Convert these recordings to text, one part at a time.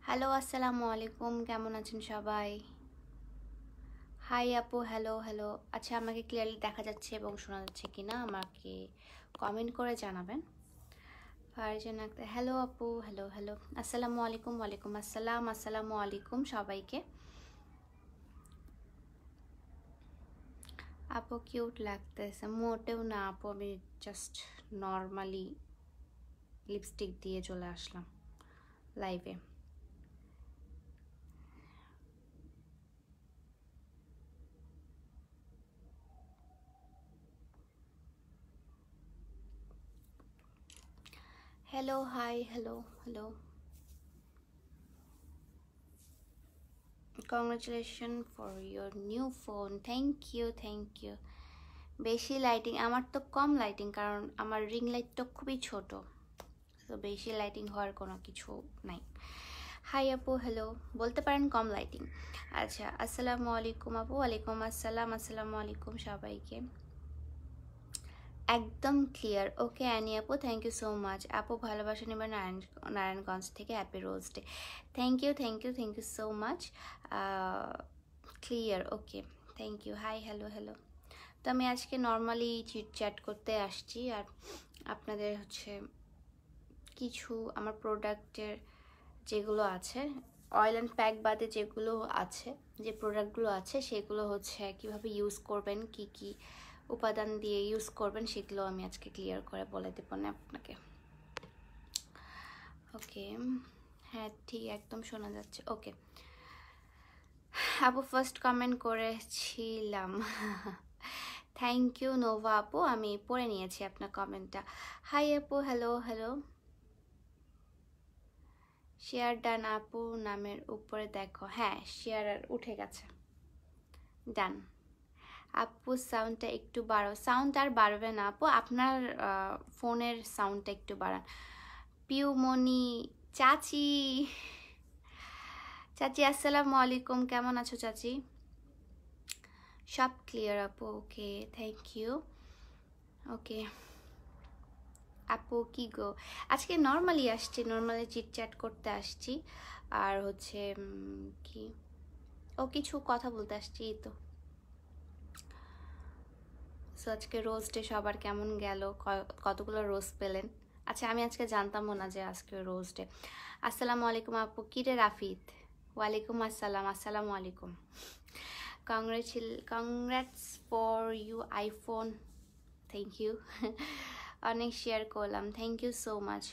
Hello, আসসালামু আলাইকুম। কেমন আছেন সবাই? হাই আপু, হ্যালো হ্যালো। আচ্ছা, আমাকে ক্লিয়ারলি দেখা যাচ্ছে এবং শোনা যাচ্ছে কিনা আমাকে কমেন্ট করে জানাবেন। ফারজান আক্তার, হ্যালো আপু, হ্যালো হ্যালো। আসসালামু আলাইকুম, ওয়ালাইকুম আসসালাম, আসসালামু আলাইকুম সবাইকে। আপু কিউট লাগতেছে। মোটেও না আপু, আমি জাস্ট নর্মালি লিপস্টিক দিয়ে চলে আসলাম লাইভে। Hello, hi, hello hello. Congratulations for your new phone. Thank you, thank you. বেশি লাইটিং আমার তো কম লাইটিং, কারণ আমার রিং লাইটটা খুবই ছোট, তো বেশি লাইটিং হওয়ার কোনো কিছু নাই। হাই আপু, হ্যালো। বলতে পারেন কম লাইটিং। আচ্ছা, আসসালামু আলাইকুম আপু। ওয়ালাইকুম আসসালাম, আসসালামু আলাইকুম সবাইকে। একদম ক্লিয়ার। ওকে অ্যানি আপু, থ্যাংক ইউ সো মাচ আপু। ভালোবাসা নেবেন নারায়ণগঞ্জ থেকে, happy rose day. Thank you, thank you, thank you so much. Clear, okay, thank you. Hi, hello hello. তো আমি আজকে নর্মালি চিট চ্যাট করতে আসছি, আর আপনাদের হচ্ছে কিছু আমার প্রোডাক্টের যেগুলো আছে, অয়েল অ্যান্ড প্যাক বাদে যেগুলো আছে, যে প্রোডাক্টগুলো আছে সেগুলো হচ্ছে কিভাবে ইউজ করবেন, কি কি উপাদান দিয়ে ইউজ করবেন, সেগুলো আমি আজকে ক্লিয়ার করে বলে দেবো না আপনাকে। ওকে, হ্যাঁ ঠিক একদম শোনা যাচ্ছে। ওকে আপু, ফার্স্ট কমেন্ট করেছিলাম। থ্যাংক ইউ নোভা আপু, আমি পড়ে নিয়েছি আপনার কমেন্টটা। হাই আপু, হ্যালো হ্যালো। শেয়ার ডান আপু, নামের উপরে দেখো। হ্যাঁ, শেয়ার উঠে গেছে। ডান আপু, সাউন্ডটা একটু বাড়াও। সাউন্ড আর বাড়বে না আপু, আপনার ফোনের সাউন্ডটা একটু বাড়ান। পিউমনি চাচি, চাচি আসসালামু আলাইকুম, কেমন আছো চাচি? সব ক্লিয়ার আপু, ওকে থ্যাংক ইউ। ওকে আপু কি গো, আজকে নর্মালি আসছি, নর্মালি চিটচ্যাট করতে আসছি, আর হচ্ছে কি ও কিছু কথা বলতে আসছি, এই তো। সো আজকে রোস্টে সবার কেমন গেল, কতগুলো রোস্ট পেলেন? আচ্ছা, আমি আজকে জানতামও না যে আজকে রোস্টে। আসসালামু আলাইকুম আপু। কিরে রাফিদ, ওয়ালাইকুম আসসালাম, আসসালামু আলাইকুম। Congrats for you iPhone, thank you. অনেক শেয়ার করলাম, থ্যাংক ইউ সো মাচ।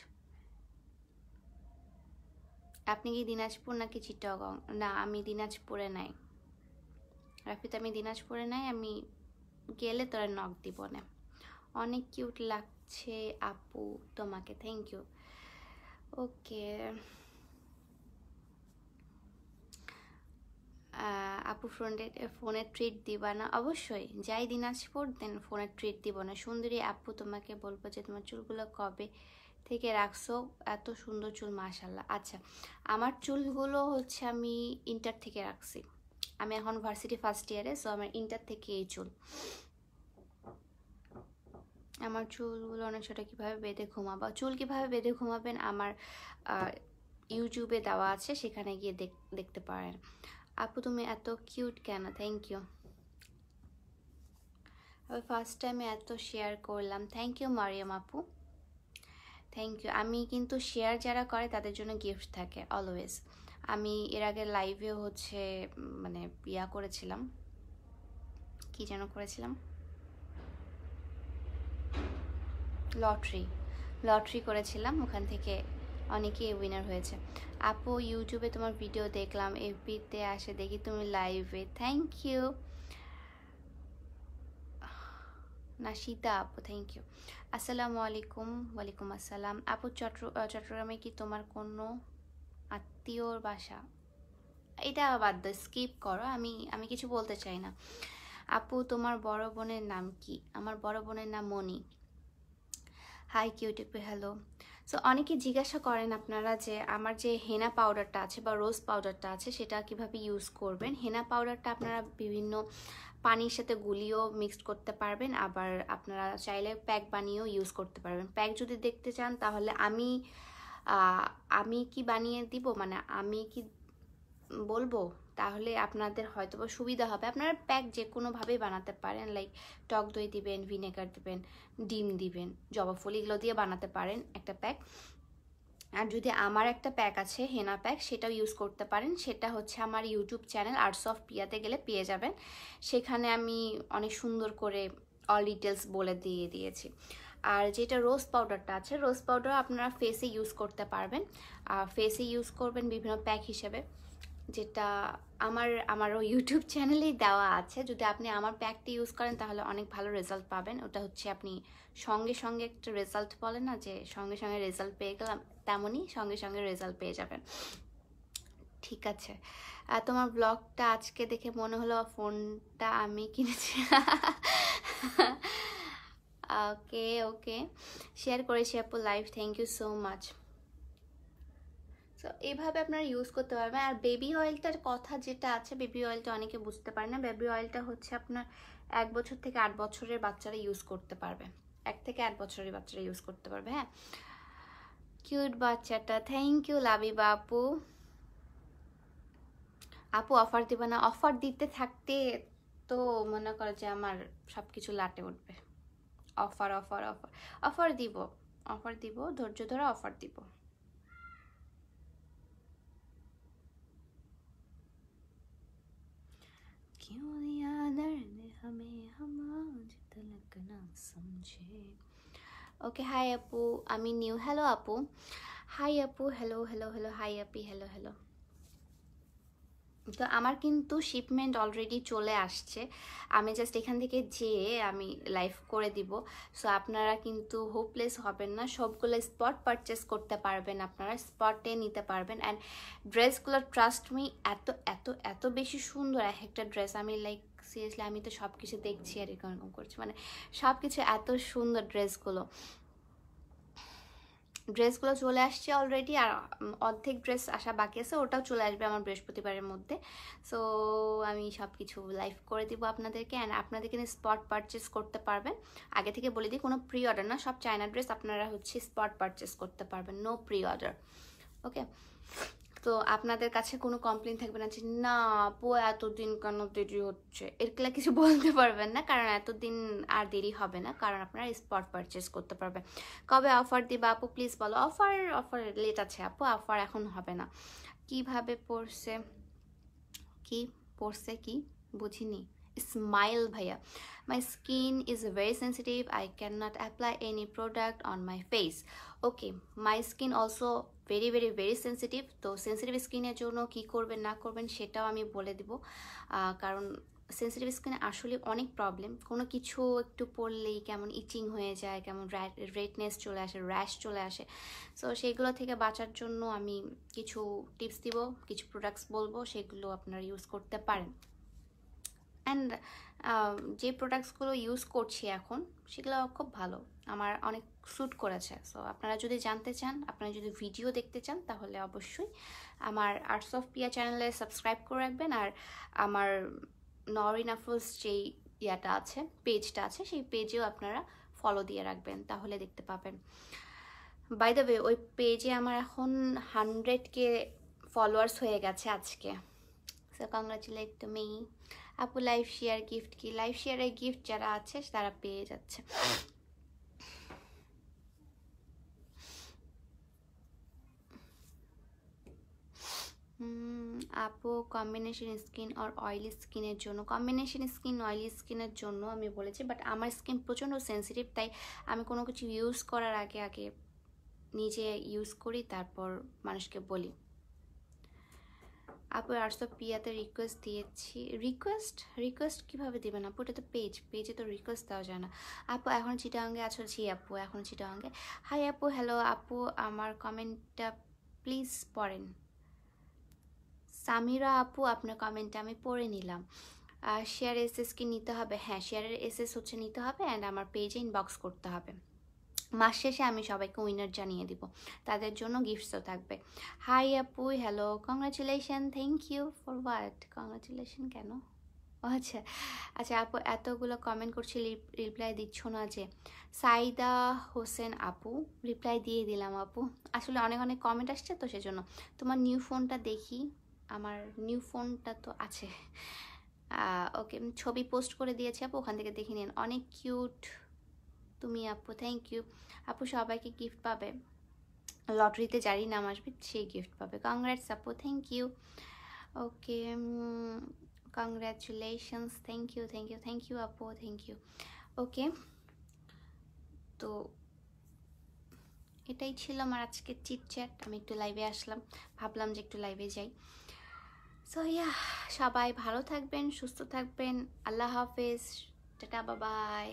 আপনি কি দিনাজপুর নাকি চিটাগং? না, আমি দিনাজপুরে নাই রাফিদ, আমি দিনাজপুরে নাই। আমি গেলে তোরা নক দিব না। অনেক কিউট লাগছে আপু তোমাকে, থ্যাংক ইউ। ওকে আপু, ফোনের ট্রিট দিবা না? অবশ্যই, যাই দিনাজপুর দেন ফোনের ট্রিট দিব না। সুন্দরী আপু, তোমাকে বলবো যে তোমার চুলগুলো কবে থেকে রাখছো? এত সুন্দর চুল, মাশাল্লাহ। আচ্ছা, আমার চুলগুলো হচ্ছে আমি ইন্টার থেকে রাখছি। আমি এখন ভার্সিটি ফার্স্ট ইয়ারে, সো আমার ইন্টার থেকে এই চুল। আমার চুলগুলো অনেক ছোটো। কীভাবে বেঁধে ঘুমাবা? চুল কীভাবে বেঁধে ঘুমাবেন আমার ইউটিউবে দেওয়া আছে, সেখানে গিয়ে দেখতে পারেন। আপু তুমি এত কিউট কেন? Thank you. আমি ফার্স্ট টাইমে এত শেয়ার করলাম, থ্যাংক ইউ মারিয়াম আপু, থ্যাংক ইউ। আমি কিন্তু শেয়ার যারা করে তাদের জন্য গিফট থাকে অলওয়েজ। আমি এর আগে লাইভেও হচ্ছে মানে ইয়া করেছিলাম, কি যেন করেছিলাম, লটারি করেছিলাম, ওখান থেকে অনেকেই উইনার হয়েছে। আপু ইউটিউবে তোমার ভিডিও দেখলাম, এফবিতে আসে দেখি তুমি লাইভে, থ্যাংক ইউ। নাশিদা আপু, থ্যাংক ইউ। আসসালামু আলাইকুম। ওয়ালাইকুম আসসালাম আপু। চট্টগ্রামে কি তোমার কোনো আত্মীয়র বাসা? এটা বাদ দাও, স্কিপ করো, আমি কিছু বলতে চাই না। আপু তোমার বড় বোনের নাম কি? আমার বড় বোনের নাম Moni. Hi cutie pie, hello. So অনেকে জিজ্ঞাসা করেন আপনারা যে আমার যে হেনা পাউডারটা আছে বা রোজ পাউডারটা আছে সেটা কিভাবে ইউজ করবেন। হেনা পাউডারটা আপনারা বিভিন্ন পানির সাথে গুলিয়েও মিক্সড করতে পারবেন, আবার আপনারা চাইলে প্যাক বানিয়েও ইউজ করতে পারবেন। প্যাক যদি দেখতে চান তাহলে আমি আমি কি বানিয়ে দিব, মানে আমি কি বলবো, তাহলে আপনাদের হয়তো বা সুবিধা হবে। আপনারা প্যাক যে কোনোভাবেই বানাতে পারেন, লাইক টক দই দিবেন, ভিনেগার দিবেন, ডিম দিবেন, জবা ফুল, এগুলো দিয়ে বানাতে পারেন একটা প্যাক। আর যদি আমার একটা প্যাক আছে হেনা প্যাক, সেটাও ইউজ করতে পারেন। সেটা হচ্ছে আমার ইউটিউব চ্যানেল আর্টস অফ পিয়াতে গেলে পেয়ে যাবেন। সেখানে আমি অনেক সুন্দর করে অল ডিটেলস বলে দিয়েছি। আর যেটা রোজ পাউডারটা আছে, রোজ পাউডার আপনারা ফেসে ইউজ করতে পারবেন। ফেসে ইউজ করবেন বিভিন্ন প্যাক হিসেবে, যেটা আমারও ইউটিউব চ্যানেলেই দেওয়া আছে। যদি আপনি আমার প্যাকটি ইউজ করেন তাহলে অনেক ভালো রেজাল্ট পাবেন। ওটা হচ্ছে আপনি সঙ্গে সঙ্গে একটা রেজাল্ট বলে না, যে সঙ্গে সঙ্গে রেজাল্ট পেয়ে গেলাম, তেমনই সঙ্গে সঙ্গে রেজাল্ট পেয়ে যাবেন। ঠিক আছে, তোমার ব্লগটা আজকে দেখে মনে হলো ফোনটা আমি কিনেছি। ওকে ওকে, শেয়ার করেছি আপু live, thank you so much. So এইভাবে আপনারা ইউজ করতে পারবেন। আর বেবি অয়েলটার কথা যেটা আছে, বেবি অয়েলটা অনেকে বুঝতে পারে না। বেবি অয়েলটা হচ্ছে আপনার 1 বছর থেকে 8 বছরের বাচ্চারা ইউজ করতে পারবে, 1 থেকে 8 বছরের বাচ্চারা ইউজ করতে পারবে। হ্যাঁ, কিউট বাচ্চাটা, থ্যাংক ইউ লাবিবা আপু। আপু অফার দিবে না? অফার দিতে থাকতে তো মনে করো যে আমার সব কিছু লাটে উঠবে। অফার অফার অফার অফার দিব, অফার দিব, ধৈর্য ধরে অফার দিব। क्यों दिया दर्द हमें हम आज तलक ना समझे। ওকে, হাই আপু, আমি নিউ। হ্যালো আপু, হাই আপু, হ্যালো হ্যালো হ্যালো, হাই আপি, হ্যালো হ্যালো। তো আমার কিন্তু শিপমেন্ট অলরেডি চলে আসছে, আমি জাস্ট এখান থেকে যেয়ে আমি লাইভ করে দিব। সো আপনারা কিন্তু হোপলেস হবেন না, সবগুলো স্পট পারচেস করতে পারবেন, আপনারা স্পটে নিতে পারবেন। অ্যান্ড ড্রেসগুলো ট্রাস্ট মি এত এত এত বেশি সুন্দর এক একটা ড্রেস। আমি লাইক সিরিয়াসলি আমি তো সব কিছু দেখছি আর এরকম করছি, মানে সব কিছু এত সুন্দর ড্রেসগুলো। ড্রেসগুলো চলে আসছে অলরেডি, আর অর্ধেক ড্রেস আসা বাকি আছে, ওটাও চলে আসবে আমার বৃহস্পতিবারের মধ্যে। সো আমি সব কিছু লাইভ করে দিব আপনাদেরকে, অ্যান্ড আপনাদেরকে স্পট পারচেস করতে পারবেন। আগে থেকে বলে দিই, কোনো প্রি অর্ডার না, সব চায়না ড্রেস আপনারা হচ্ছে স্পট পারচেস করতে পারবেন, নো প্রি অর্ডার। ওকে, তো আপনাদের কাছে কোনো কমপ্লেন থাকবে না যে না আপু এতদিন কেন দেরি হচ্ছে, এরকলা কিছু বলতে পারবেন না, কারণ এতদিন আর দেরি হবে না, কারণ আপনারা স্পট পারচেস করতে পারবেন। কবে অফার দিবা আপু প্লিজ বলো। অফার অফার লেট আছে আপু, অফার এখন হবে না। কিভাবে পড়ছে, কি পড়ছে, কি বুঝিনি। স্মাইল ভাইয়া, my skin is very sensitive, I cannot apply any product on my face. Okay, my skin also very very very sensitive. তো সেন্সিটিভ স্কিনের জন্য কি করবেন না করবেন সেটাও আমি বলে দিব, কারণ সেন্সিটিভ স্কিনে আসলে অনেক প্রবলেম। কোনো কিছু একটু পড়লেই কেমন ইচিং হয়ে যায়, কেমন রেডনেস চলে আসে, র্যাশ চলে আসে। সো সেইগুলো থেকে বাঁচার জন্য আমি কিছু টিপস দিব, কিছু প্রোডাক্টস বলবো, সেগুলো আপনারা ইউজ করতে পারেন। অ্যান্ড যে প্রোডাক্টসগুলো ইউজ করছি এখন সেগুলো খুব ভালো, আমার অনেক স্যুট করেছে। সো আপনারা যদি জানতে চান, আপনারা যদি ভিডিও দেখতে চান, তাহলে অবশ্যই আমার আর্টস অফ পিয়া চ্যানেলে সাবস্ক্রাইব করে রাখবেন। আর আমার নরিন আফরোজ যেই ইয়াটা আছে, পেজটা আছে, সেই পেজেও আপনারা ফলো দিয়ে রাখবেন, তাহলে দেখতে পাবেন। বাই দ্য ওয়ে, ওই পেজে আমার এখন 100K ফলোয়ার্স হয়ে গেছে আজকে। সো কংগ্রাচুলেট টু মি আপু। লাইভ শেয়ার গিফট কি? লাইভ শেয়ারের গিফট যারা আছে তারা পেয়ে যাচ্ছে। আপু কম্বিনেশন স্কিন আর অয়েলি স্কিনের জন্য, কম্বিনেশন স্কিন অয়েলি স্কিনের জন্য আমি বলেছি, বাট আমার স্কিন প্রচণ্ড সেন্সিটিভ, তাই আমি কোনো কিছু ইউজ করার আগে আগে নিজে ইউজ করি, তারপর মানুষকে বলি। আপু আর্টস অফ পিয়াতে রিকোয়েস্ট দিয়েছি। রিকোয়েস্ট কীভাবে দেবেন আপু? এটা তো পেজে তো রিকোয়েস্ট দেওয়া যায় না। আপু এখন চিটাগাঙ্গে আছো? জি আপু এখন চিটাগাঙ্গে। হাই আপু, হ্যালো আপু, আমার কমেন্টটা প্লিজ পড়েন। সামিরা আপু আপনার কমেন্টটা আমি পড়ে নিলাম। শেয়ার এসএস কি নিতে হবে? হ্যাঁ, শেয়ারের এসএস হচ্ছে নিতে হবে, অ্যান্ড আমার পেজে ইনবক্স করতে হবে। মাস শেষে আমি সবাইকে উইনার জানিয়ে দিব, তাদের জন্য গিফটসও থাকবে। হাই আপু, hello, congratulation, thank you for what? Congratulation কেন? ও আচ্ছা আচ্ছা আপু, এতগুলো কমেন্ট করছি, রিপ্লাই দিচ্ছ না যে? সাইদা হোসেন আপু, রিপ্লাই দিয়ে দিলাম আপু। আসলে অনেক অনেক কমেন্ট আসছে তো সেজন্য। তোমার নিউ ফোনটা দেখি, আমার নিউ ফোনটা তো আছে। ওকে, ছবি পোস্ট করে দিয়েছি আপু, ওখান থেকে দেখে নিন। অনেক কিউট তুমি আপু, থ্যাংক ইউ আপু। সবাইকে গিফট পাবে, লটারিতে যারই নাম আসবে সেই গিফট পাবে। কংগ্রেটস আপু, thank you. Okay, congratulations, thank you thank you thank you আপু, থ্যাংক ইউ। ওকে, তো এটাই ছিল আমার আজকে চিট চ্যাট। আমি একটু লাইভে আসলাম, ভাবলাম যে একটু লাইভে যাই। সো ইয়া, সবাই ভালো থাকবেন, সুস্থ থাকবেন। আল্লাহ হাফেজ, টাটা, বাবাই।